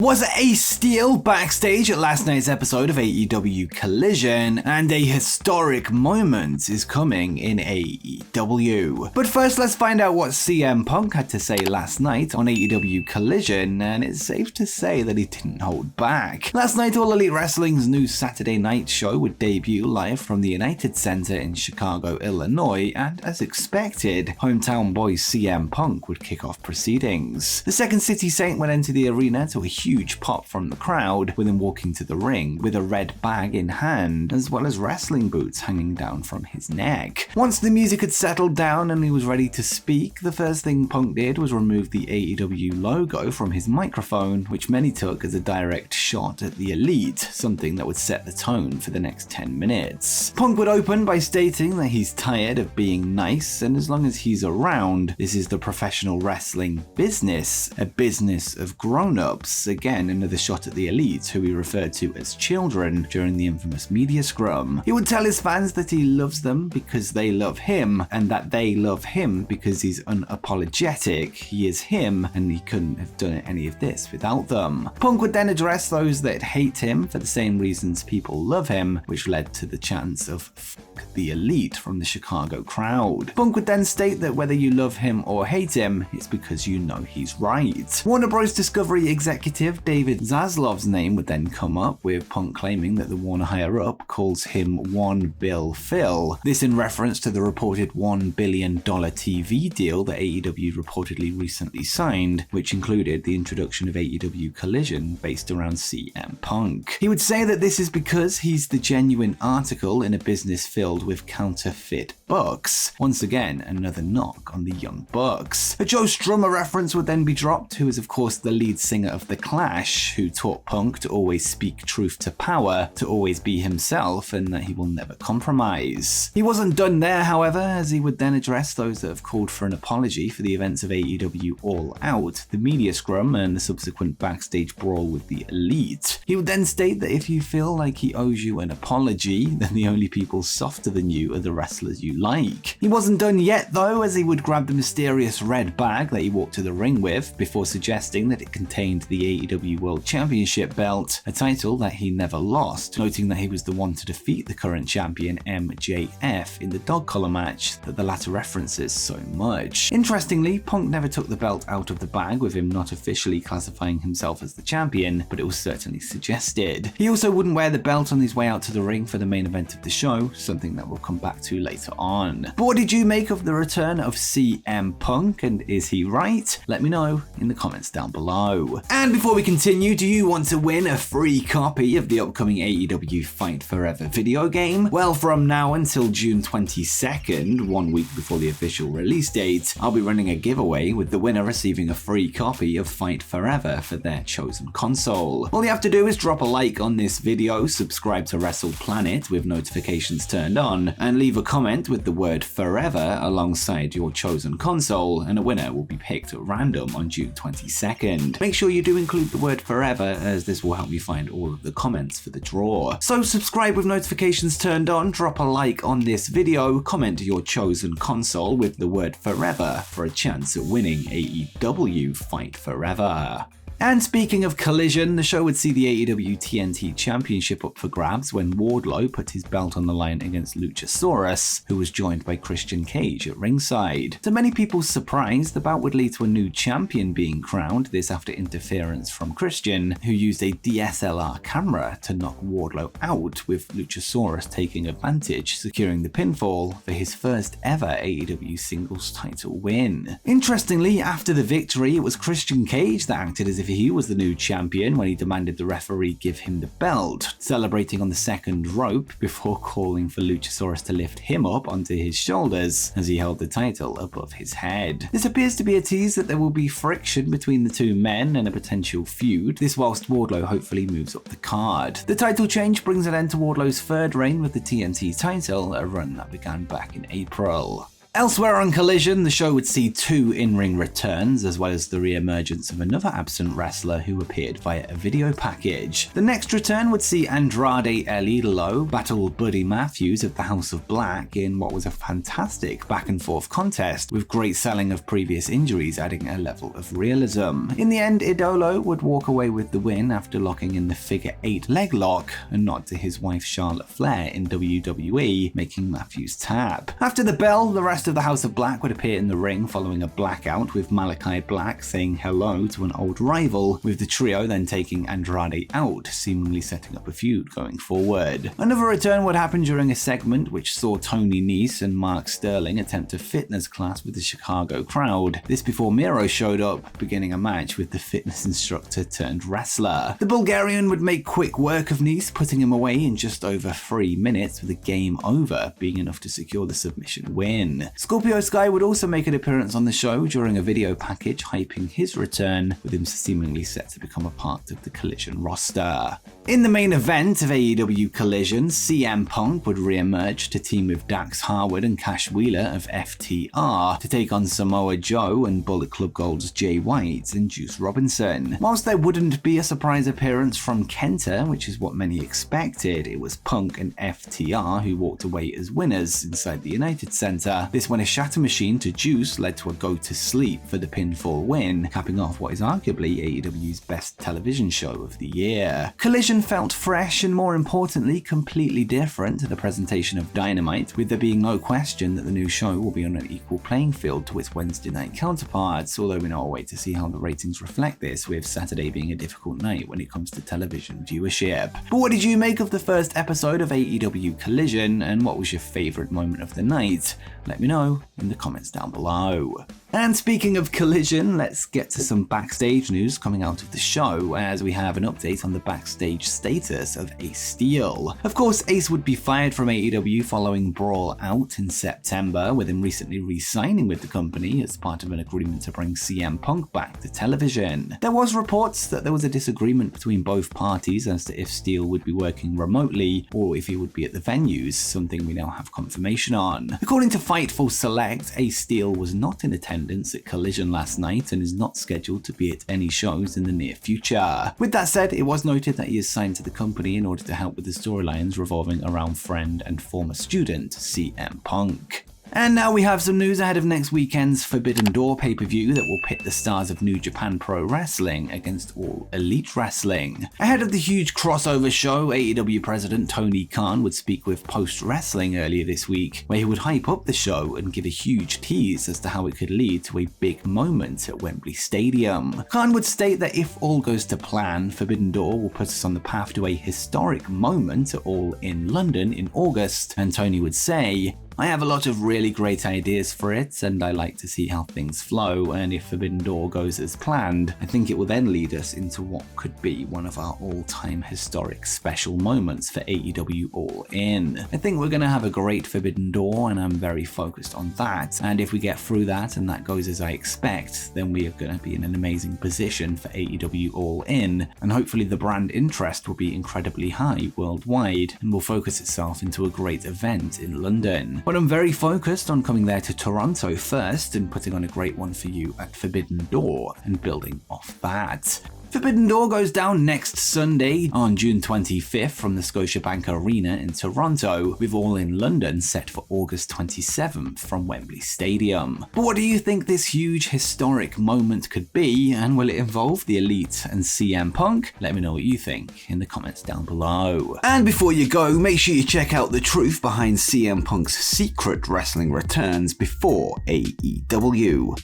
Was Ace Steel backstage at last night's episode of AEW Collision, and a historic moment is coming in AEW. But first, let's find out what CM Punk had to say last night on AEW Collision, and it's safe to say that he didn't hold back. Last night, All Elite Wrestling's new Saturday night show would debut live from the United Center in Chicago, Illinois, and as expected, hometown boy CM Punk would kick off proceedings. The Second City Saint would enter the arena to a huge pop from the crowd, with him walking to the ring with a red bag in hand, as well as wrestling boots hanging down from his neck. Once the music had settled down and he was ready to speak, the first thing Punk did was remove the AEW logo from his microphone, which many took as a direct shot at the Elite, something that would set the tone for the next 10 minutes. Punk would open by stating that he's tired of being nice, and as long as he's around, this is the professional wrestling business, a business of grown-ups. Again, another shot at the Elite, who he referred to as children during the infamous media scrum. He would tell his fans that he loves them because they love him, and that they love him because he's unapologetic. He is him, and he couldn't have done any of this without them. Punk would then address those that hate him for the same reasons people love him, which led to the chants of "F*** the Elite" from the Chicago crowd. Punk would then state that whether you love him or hate him, it's because you know he's right. Warner Bros. Discovery executive David Zaslav's name would then come up, with Punk claiming that the Warner higher-up calls him One Bill Phil. This in reference to the reported $1 billion TV deal that AEW reportedly recently signed, which included the introduction of AEW Collision based around CM Punk. He would say that this is because he's the genuine article in a business filled with counterfeit bucks. Once again, another knock on the Young Bucks. A Joe Strummer reference would then be dropped, who is of course the lead singer of The Clash, who taught Punk to always speak truth to power, to always be himself, and that he will never compromise. He wasn't done there, however, as he would then address those that have called for an apology for the events of AEW All Out, the media scrum, and the subsequent backstage brawl with the Elite. He would then state that if you feel like he owes you an apology, then the only people softer than you are the wrestlers you like. He wasn't done yet though, as he would grab the mysterious red bag that he walked to the ring with, before suggesting that it contained the AEW World Championship belt, a title that he never lost, noting that he was the one to defeat the current champion MJF in the dog collar match that the latter references so much. Interestingly, Punk never took the belt out of the bag, with him not officially classifying himself as the champion, but it was certainly suggested. He also wouldn't wear the belt on his way out to the ring for the main event of the show, something that we'll come back to later on. But what did you make of the return of CM Punk, and is he right? Let me know in the comments down below. And before we continue, do you want to win a free copy of the upcoming AEW Fight Forever video game? Well, from now until June 22nd, 1 week before the official release date, I'll be running a giveaway, with the winner receiving a free copy of Fight Forever for their chosen console. All you have to do is drop a like on this video, subscribe to Wrestle Planet with notifications turned on, and leave a comment with the word Forever alongside your chosen console, and a winner will be picked at random on June 22nd. Make sure you do include the word Forever, as this will help me find all of the comments for the draw. So subscribe with notifications turned on, drop a like on this video, comment your chosen console with the word Forever for a chance at winning AEW Fight Forever. And speaking of Collision, the show would see the AEW TNT Championship up for grabs when Wardlow put his belt on the line against Luchasaurus, who was joined by Christian Cage at ringside. To many people's surprise, the bout would lead to a new champion being crowned, this after interference from Christian, who used a DSLR camera to knock Wardlow out, with Luchasaurus taking advantage, securing the pinfall for his first ever AEW singles title win. Interestingly, after the victory, it was Christian Cage that acted as if he was the new champion when he demanded the referee give him the belt, celebrating on the second rope before calling for Luchasaurus to lift him up onto his shoulders as he held the title above his head. This appears to be a tease that there will be friction between the two men and a potential feud, this whilst Wardlow hopefully moves up the card. The title change brings an end to Wardlow's third reign with the TNT title, a run that began back in April. Elsewhere on Collision, the show would see 2 in-ring returns, as well as the re-emergence of another absent wrestler who appeared via a video package. The next return would see Andrade El Idolo battle Buddy Matthews of the House of Black in what was a fantastic back-and-forth contest, with great selling of previous injuries adding a level of realism. In the end, Idolo would walk away with the win after locking in the figure 8 leg lock, a nod to his wife Charlotte Flair in WWE, making Matthews tap. After the bell, the rest of the House of Black would appear in the ring following a blackout, with Malachi Black saying hello to an old rival, with the trio then taking Andrade out, seemingly setting up a feud going forward. Another return would happen during a segment which saw Tony Nese and Mark Sterling attempt a fitness class with the Chicago crowd. This before Miro showed up, beginning a match with the fitness instructor turned wrestler. The Bulgarian would make quick work of Nese, putting him away in just over 3 minutes, with a game over being enough to secure the submission win. Scorpio Sky would also make an appearance on the show during a video package hyping his return, with him seemingly set to become a part of the Collision roster. In the main event of AEW Collision, CM Punk would re-emerge to team with Dax Harwood and Cash Wheeler of FTR to take on Samoa Joe and Bullet Club Gold's Jay White and Juice Robinson. Whilst there wouldn't be a surprise appearance from Kenta, which is what many expected, it was Punk and FTR who walked away as winners inside the United Center. This when a shatter machine to Juice led to a go to sleep for the pinfall win, capping off what is arguably AEW's best television show of the year. Collision felt fresh and, more importantly, completely different to the presentation of Dynamite, with there being no question that the new show will be on an equal playing field to its Wednesday night counterparts, although we know we'll wait to see how the ratings reflect this, with Saturday being a difficult night when it comes to television viewership. But what did you make of the first episode of AEW Collision, and what was your favourite moment of the night? Let me know in the comments down below. And speaking of Collision, let's get to some backstage news coming out of the show, as we have an update on the backstage status of Ace Steel. Of course, Ace would be fired from AEW following Brawl Out in September, with him recently re-signing with the company as part of an agreement to bring CM Punk back to television. There was reports that there was a disagreement between both parties as to if Steel would be working remotely or if he would be at the venues, something we now have confirmation on. According to Fightful Select, Ace Steel was not in attendance at Collision last night and is not scheduled to be at any shows in the near future. With that said, it was noted that he is signed to the company in order to help with the storylines revolving around friend and former student CM Punk. And now we have some news ahead of next weekend's Forbidden Door pay-per-view that will pit the stars of New Japan Pro-Wrestling against All Elite Wrestling. Ahead of the huge crossover show, AEW president Tony Khan would speak with Post Wrestling earlier this week, where he would hype up the show and give a huge tease as to how it could lead to a big moment at Wembley Stadium. Khan would state that if all goes to plan, Forbidden Door will put us on the path to a historic moment at All in London in August, and Tony would say, I have a lot of really great ideas for it, and I like to see how things flow, and if Forbidden Door goes as planned, I think it will then lead us into what could be one of our all-time historic special moments for AEW All In. I think we're going to have a great Forbidden Door, and I'm very focused on that, and if we get through that and that goes as I expect, then we are going to be in an amazing position for AEW All In, and hopefully the brand interest will be incredibly high worldwide, and will focus itself into a great event in London. But I'm very focused on coming there to Toronto first and putting on a great one for you at Forbidden Door and building off that. Forbidden Door goes down next Sunday on June 25th from the Scotiabank Arena in Toronto, with All in London set for August 27th from Wembley Stadium. But what do you think this huge historic moment could be, and will it involve the Elite and CM Punk? Let me know what you think in the comments down below. And before you go, make sure you check out the truth behind CM Punk's secret wrestling returns before AEW.